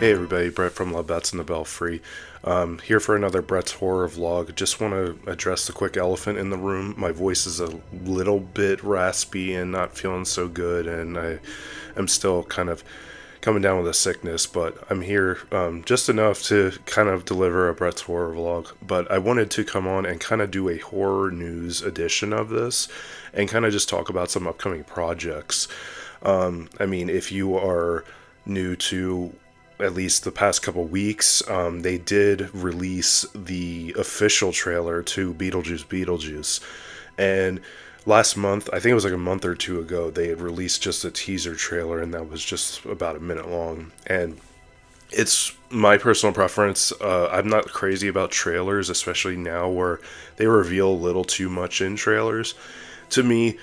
Hey everybody, Brett from Love Bats and the Belfry. Here for another Brett's Horror Vlog. Just want to address the quick elephant in the room. My voice is a little bit raspy and not feeling so good, and I am still kind of coming down with a sickness, but I'm here just enough to kind of deliver a Brett's Horror Vlog. But I wanted to come on and kind of do a horror news edition of this and kind of just talk about some upcoming projects. If you are new to at least the past couple weeks, they did release the official trailer to Beetlejuice Beetlejuice. And last month, I think it was like a month or two ago, they had released just a teaser trailer, and that was just about a minute long. And it's my personal preference. I'm not crazy about trailers, especially now where they reveal a little too much in trailers. To me,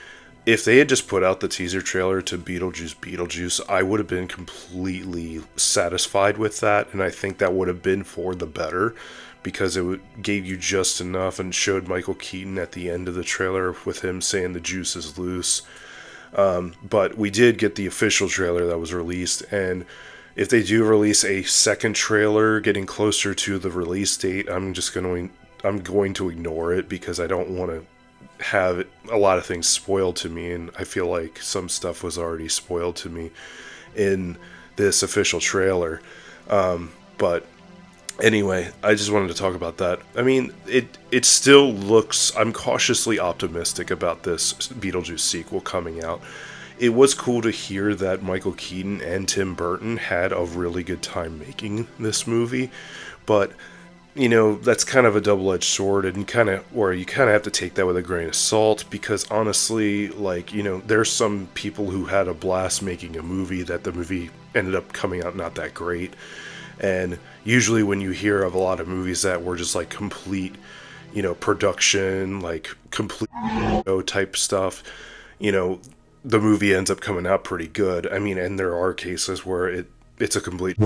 if they had just put out the teaser trailer to Beetlejuice Beetlejuice, I would have been completely satisfied with that, and I think that would have been for the better, because gave you just enough and showed Michael Keaton at the end of the trailer with him saying the juice is loose. But we did get the official trailer that was released, and if they do release a second trailer getting closer to the release date, I'm going to ignore it, because I don't want to have a lot of things spoiled to me, and I feel like some stuff was already spoiled to me in this official trailer. But anyway, I just wanted to talk about that. I mean, it still looks, I'm cautiously optimistic about this Beetlejuice sequel coming out. It was cool to hear that Michael Keaton and Tim Burton had a really good time making this movie, but that's kind of a double-edged sword, and you kind of have to take that with a grain of salt, because honestly, there's some people who had a blast making a movie that the movie ended up coming out not that great. And usually when you hear of a lot of movies that were just like complete, production, like complete type stuff, the movie ends up coming out pretty good. I mean, and there are cases where it's a complete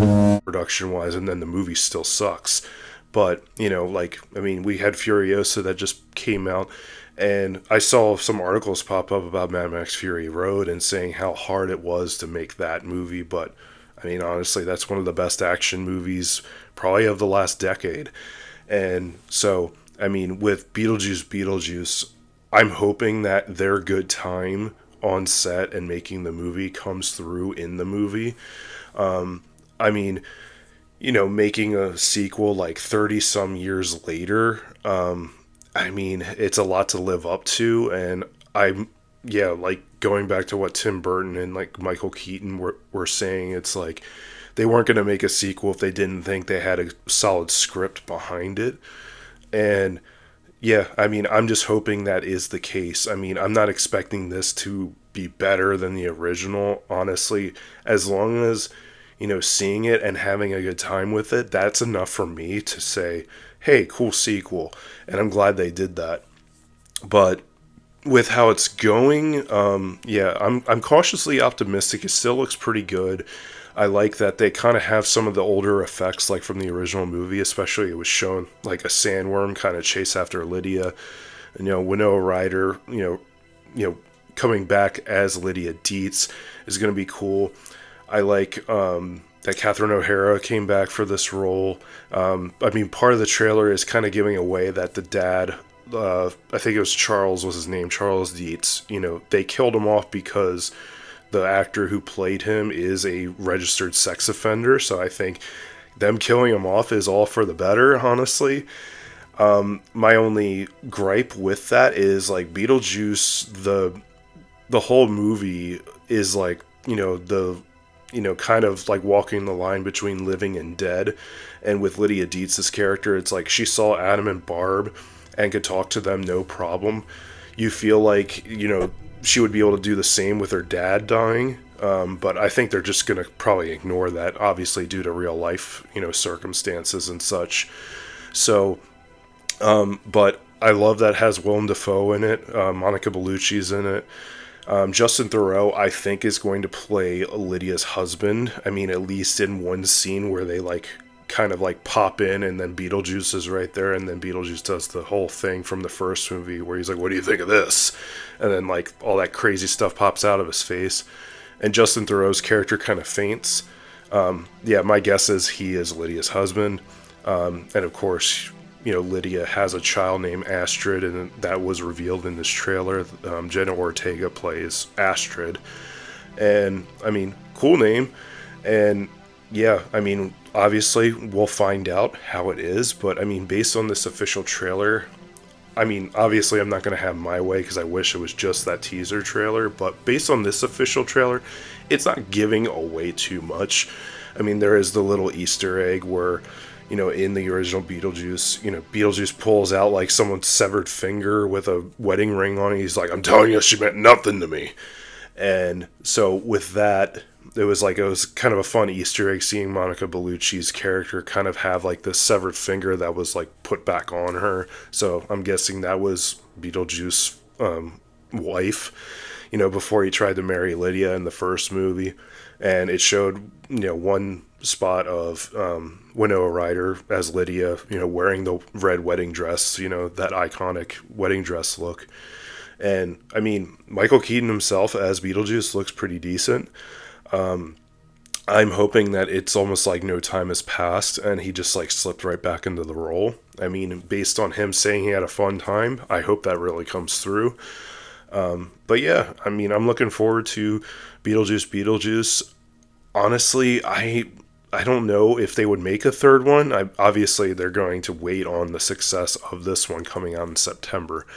production-wise, and then the movie still sucks. But, we had Furiosa that just came out, and I saw some articles pop up about Mad Max Fury Road and saying how hard it was to make that movie. But, honestly, that's one of the best action movies probably of the last decade. And so, with Beetlejuice Beetlejuice, I'm hoping that their good time on set and making the movie comes through in the movie. Making a sequel like 30 some years later, it's a lot to live up to. And going back to what Tim Burton and like Michael Keaton were saying, it's like they weren't going to make a sequel if they didn't think they had a solid script behind it. And I'm just hoping that is the case. I'm not expecting this to be better than the original, honestly. As long as seeing it and having a good time with it, that's enough for me to say, hey, cool sequel. And I'm glad they did that. But with how it's going, I'm cautiously optimistic. It still looks pretty good. I like that they kind of have some of the older effects, like from the original movie, especially it was shown like a sandworm kind of chase after Lydia. And, Winona Ryder, coming back as Lydia Dietz is going to be cool. I like that Catherine O'Hara came back for this role. Part of the trailer is kind of giving away that the dad, I think it was Charles was his name, Charles Dietz, they killed him off because the actor who played him is a registered sex offender. So I think them killing him off is all for the better, honestly. My only gripe with that is like Beetlejuice, the whole movie is like, kind of like walking the line between living and dead. And with Lydia Dietz's character, it's like she saw Adam and Barb and could talk to them no problem. You feel like, she would be able to do the same with her dad dying. But I think they're just going to probably ignore that, obviously, due to real life, circumstances and such. So, but I love that it has Willem Dafoe in it. Monica Bellucci's in it. Justin Theroux, I think, is going to play Lydia's husband. At least in one scene where they kind of pop in, and then Beetlejuice is right there, and then Beetlejuice does the whole thing from the first movie where he's like, what do you think of this? And then all that crazy stuff pops out of his face. And Justin Theroux's character kind of faints. Yeah, my guess is he is Lydia's husband. And of course, Lydia has a child named Astrid, and that was revealed in this trailer. Jenna Ortega plays Astrid. And, I mean, cool name. And, yeah, I mean, obviously, we'll find out how it is. But, I mean, based on this official trailer, I mean, obviously, I'm not going to have my way because I wish it was just that teaser trailer. But based on this official trailer, it's not giving away too much. I mean, there is the little Easter egg where, in the original Beetlejuice, Beetlejuice pulls out like someone's severed finger with a wedding ring on it. He's like, I'm telling you, she meant nothing to me. And so with that, it was kind of a fun Easter egg seeing Monica Bellucci's character kind of have like this severed finger that was like put back on her. So I'm guessing that was Beetlejuice's wife, before he tried to marry Lydia in the first movie. And it showed, one spot of Winona Ryder as Lydia, wearing the red wedding dress, that iconic wedding dress look. And, I mean, Michael Keaton himself as Beetlejuice looks pretty decent. I'm hoping that it's almost like no time has passed and he just like slipped right back into the role. I mean, based on him saying he had a fun time, I hope that really comes through. But yeah, I mean, I'm looking forward to Beetlejuice. Honestly, I don't know if they would make a third one. Obviously, they're going to wait on the success of this one coming out in September.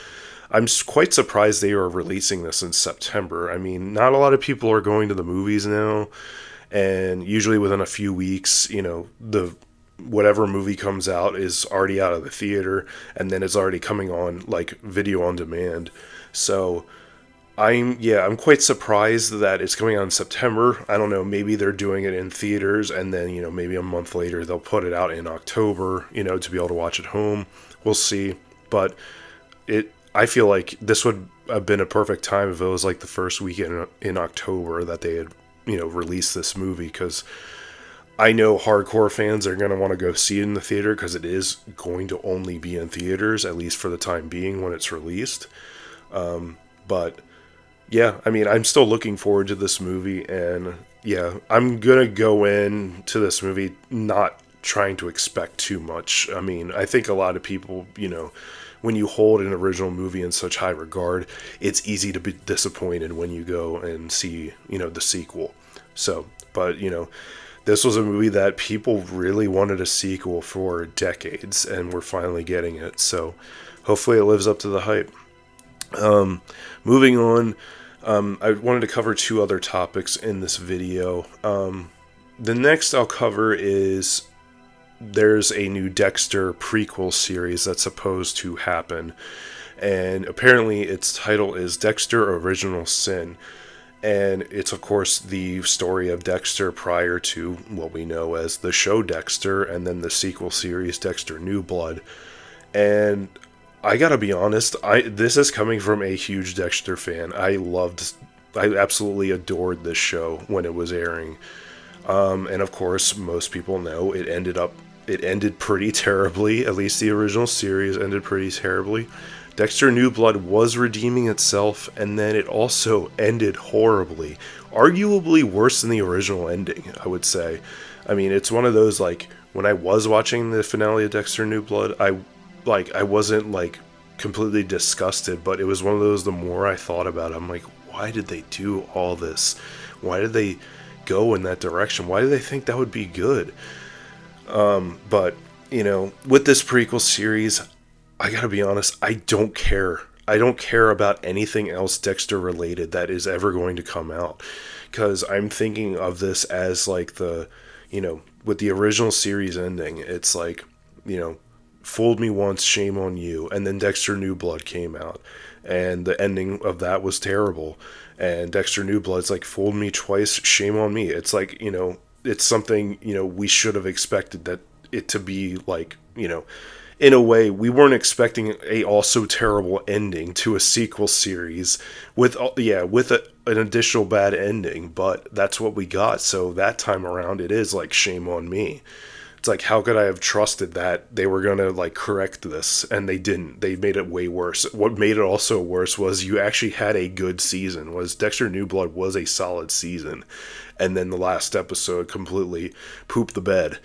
I'm quite surprised they are releasing this in September. I mean, not a lot of people are going to the movies now, and usually within a few weeks, the whatever movie comes out is already out of the theater, and then it's already coming on like video on demand. So I'm quite surprised that it's coming out in September. I don't know, maybe they're doing it in theaters, and then maybe a month later they'll put it out in October, to be able to watch at home. We'll see, but I feel like this would have been a perfect time if it was like the first weekend in October that they had, released this movie, because I know hardcore fans are going to want to go see it in the theater because it is going to only be in theaters, at least for the time being when it's released. But yeah, I mean, I'm still looking forward to this movie, and yeah, I'm going to go into this movie not trying to expect too much. I mean, I think a lot of people, when you hold an original movie in such high regard, it's easy to be disappointed when you go and see, the sequel. So, but, this was a movie that people really wanted a sequel for decades, and we're finally getting it. So, hopefully it lives up to the hype. Moving on, I wanted to cover two other topics in this video. The next I'll cover is there's a new Dexter Prequel Series that's supposed to happen, and apparently its title is Dexter Original Sin, and it's of course the story of Dexter prior to what we know as the show Dexter, and then the sequel series Dexter New Blood. And I gotta be honest, this is coming from a huge Dexter fan. I absolutely adored this show when it was airing. And of course, most people know it ended pretty terribly. At least the original series ended pretty terribly. Dexter New Blood was redeeming itself, and then it also ended horribly. Arguably worse than the original ending, I would say. I mean, it's one of those, like, when I was watching the finale of Dexter New Blood, I wasn't, like, completely disgusted, but it was one of those, the more I thought about it, I'm like, why did they do all this? Why did they go in that direction? Why did they think that would be good? But, with this prequel series, I gotta be honest, I don't care. I don't care about anything else Dexter related that is ever going to come out. Because I'm thinking of this as like with the original series ending, it's like, fooled me once, shame on you. And then Dexter New Blood came out, and the ending of that was terrible. And Dexter New Blood's like, fooled me twice, shame on me. It's like, it's something, we should have expected that it to be like, in a way, we weren't expecting a also terrible ending to a sequel series with an additional bad ending, but that's what we got. So that time around, it is like shame on me It's like, how could I have trusted that they were going to like correct this? And they didn't. They made it way worse. What made it also worse was you actually had a good season. Was Dexter New Blood was a solid season. And then the last episode completely pooped the bed.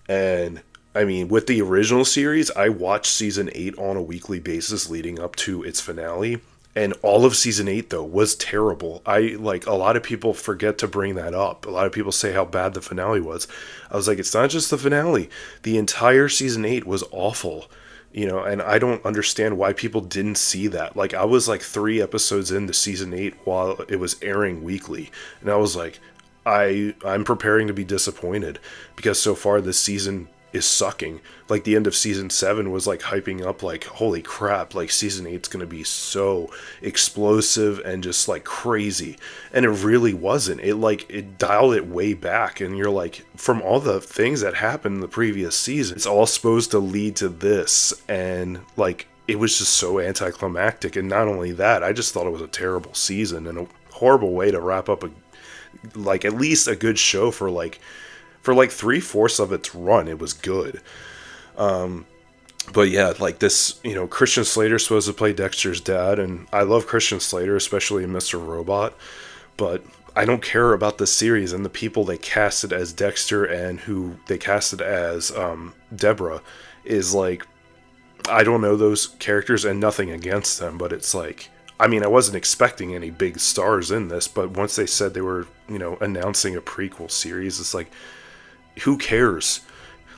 And I mean, with the original series, I watched season 8 on a weekly basis leading up to its finale. And all of season 8, though, was terrible. A lot of people forget to bring that up. A lot of people say how bad the finale was. I was like, it's not just the finale. The entire season 8 was awful. And I don't understand why people didn't see that. Like, I was like 3 episodes into season 8 while it was airing weekly. And I was like, I'm preparing to be disappointed. Because so far this season is sucking. Like, the end of season 7 was like hyping up like, holy crap, like season 8's gonna be so explosive and just like crazy. And it really wasn't. It dialed it way back, and you're like, from all the things that happened in the previous season, it's all supposed to lead to this, and like it was just so anticlimactic. And not only that, I just thought it was a terrible season and a horrible way to wrap up at least a good show for 3/4 of its run. It was good. But yeah, like this, Christian Slater's supposed to play Dexter's dad, and I love Christian Slater, especially in Mr. Robot, but I don't care about the series and the people they casted as Dexter and who they casted as Deborah is like, I don't know those characters and nothing against them, but it's like, I mean, I wasn't expecting any big stars in this, but once they said they were, announcing a prequel series, it's like, who cares?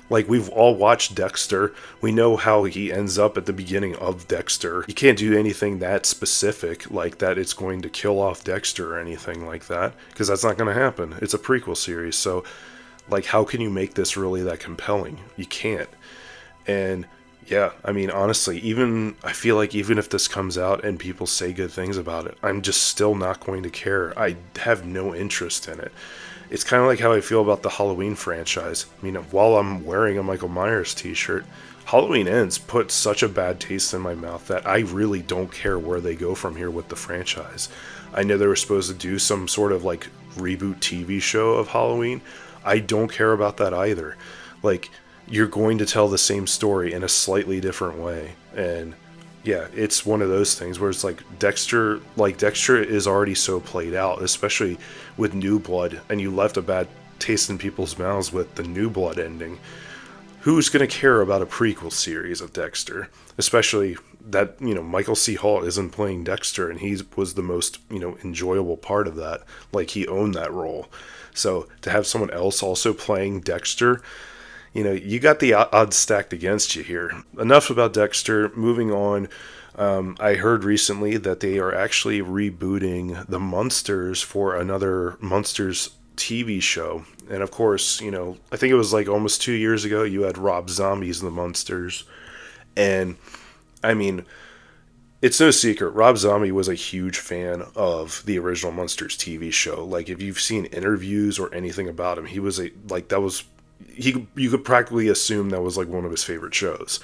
Like, we've all watched Dexter. We know how he ends up at the beginning of Dexter. You can't do anything that specific, like that it's going to kill off Dexter or anything like that, because that's not going to happen. It's a prequel series, so, like, how can you make this really that compelling? You can't. And, yeah, I mean, honestly, I feel like even if this comes out and people say good things about it, I'm just still not going to care. I have no interest in it. It's kind of like how I feel about the Halloween franchise. I mean, while I'm wearing a Michael Myers t-shirt, Halloween Ends put such a bad taste in my mouth that I really don't care where they go from here with the franchise. I know they were supposed to do some sort of like reboot TV show of Halloween. I don't care about that either. Like, you're going to tell the same story in a slightly different way. And yeah, it's one of those things where it's like Dexter is already so played out, especially with New Blood, and you left a bad taste in people's mouths with the New Blood ending. Who's going to care about a prequel series of Dexter? Especially that, Michael C. Hall isn't playing Dexter, and he was the most, enjoyable part of that. Like, he owned that role. So to have someone else also playing Dexter, you got the odds stacked against you here. Enough about Dexter. Moving on. I heard recently that they are actually rebooting the Munsters for another Munsters TV show. And of course, I think it was like almost 2 years ago, you had Rob Zombie's The Munsters. And, I mean, it's no secret, Rob Zombie was a huge fan of the original Munsters TV show. Like, if you've seen interviews or anything about him, you could practically assume that was like one of his favorite shows.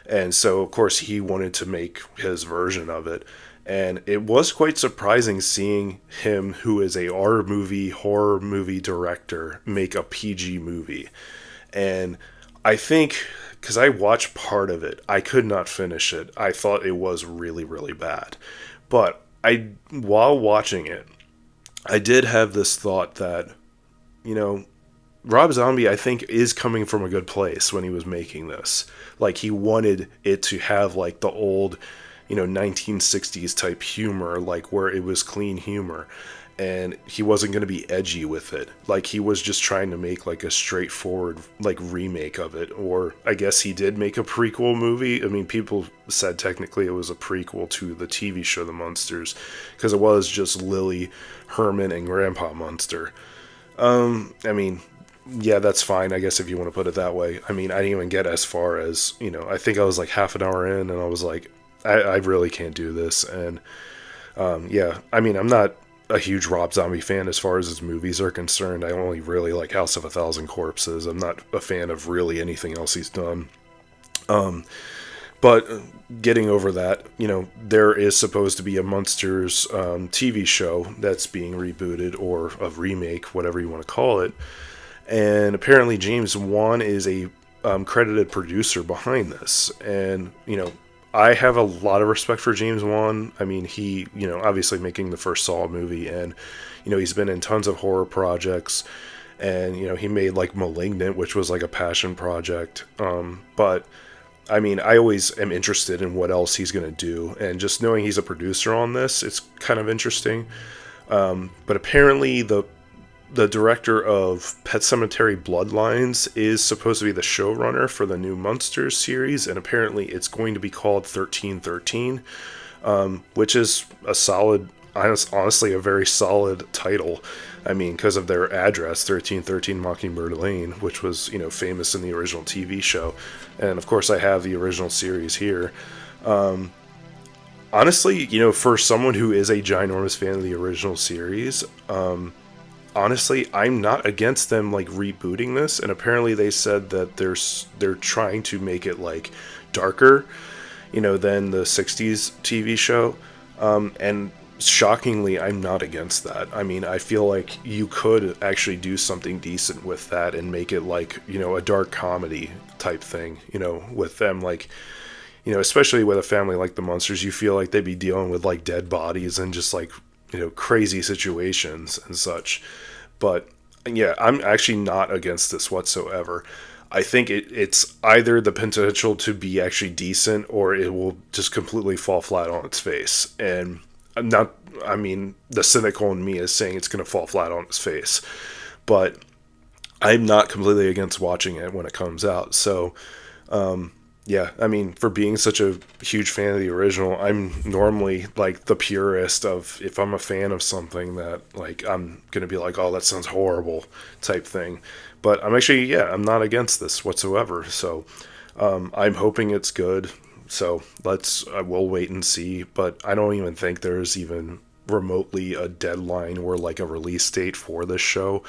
And so, of course, he wanted to make his version of it. And it was quite surprising seeing him, who is a horror movie director, make a PG movie. And I think, because I watched part of it, I could not finish it. I thought it was really, really bad. But while watching it, I did have this thought that, Rob Zombie, I think, is coming from a good place when he was making this. Like, he wanted it to have, like, the old, 1960s type humor, like, where it was clean humor. And he wasn't going to be edgy with it. Like, he was just trying to make, like, a straightforward, like, remake of it. Or, I guess he did make a prequel movie. I mean, people said technically it was a prequel to the TV show The Munsters, because it was just Lily, Herman, and Grandpa Munster. I mean, yeah, that's fine, I guess, if you want to put it that way. I mean, I didn't even get as far as, I think I was like half an hour in, and I was like, I really can't do this. And, yeah, I mean, I'm not a huge Rob Zombie fan as far as his movies are concerned. I only really like House of a Thousand Corpses. I'm not a fan of really anything else he's done. But getting over that, there is supposed to be a Munsters TV show that's being rebooted, or a remake, whatever you want to call it. And apparently James Wan is a credited producer behind this. And, I have a lot of respect for James Wan. I mean, he, obviously making the first Saw movie, and, he's been in tons of horror projects, and, he made like Malignant, which was like a passion project. But I mean, I always am interested in what else he's going to do, and just knowing he's a producer on this, it's kind of interesting. But apparently, the director of Pet Sematary Bloodlines is supposed to be the showrunner for the new Munsters series, and apparently it's going to be called 1313, which is a solid, honestly, a very solid title. I mean, because of their address, 1313 Mockingbird Lane, which was, famous in the original TV show. And of course, I have the original series here. Honestly, for someone who is a ginormous fan of the original series, honestly, I'm not against them like rebooting this, and apparently they said that they're trying to make it like darker, than the 60s TV show. And shockingly, I'm not against that. I mean, I feel like you could actually do something decent with that and make it like, a dark comedy type thing, with them like, especially with a family like the Munsters, you feel like they'd be dealing with like dead bodies and just like, crazy situations and such. But yeah, I'm actually not against this whatsoever. I think it's either the potential to be actually decent, or it will just completely fall flat on its face. And I mean, the cynical in me is saying it's going to fall flat on its face. But I'm not completely against watching it when it comes out. So, yeah, I mean, for being such a huge fan of the original, I'm normally like the purist of, if I'm a fan of something, that like I'm gonna be like, oh, that sounds horrible type thing. But I'm not against this whatsoever. So I'm hoping it's good. So we'll wait and see. But I don't even think there's even remotely a deadline or like a release date for this show.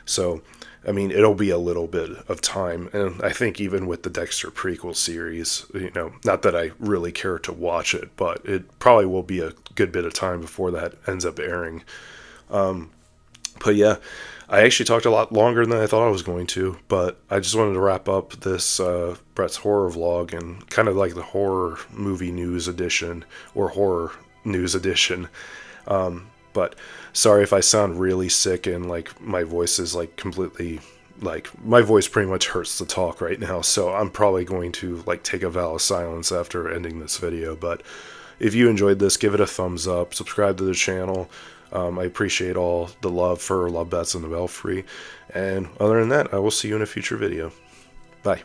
So I mean, it'll be a little bit of time. And I think even with the Dexter Prequel Series, not that I really care to watch it, but it probably will be a good bit of time before that ends up airing. But yeah, I actually talked a lot longer than I thought I was going to, but I just wanted to wrap up this Brett's horror vlog and kind of like the horror movie news edition, or horror news edition. But sorry if I sound really sick and like my voice is like completely, like my voice pretty much hurts to talk right now. So I'm probably going to like take a vow of silence after ending this video. But if you enjoyed this, give it a thumbs up, subscribe to the channel. I appreciate all the love for Love Bats in the Belfry. And other than that, I will see you in a future video. Bye.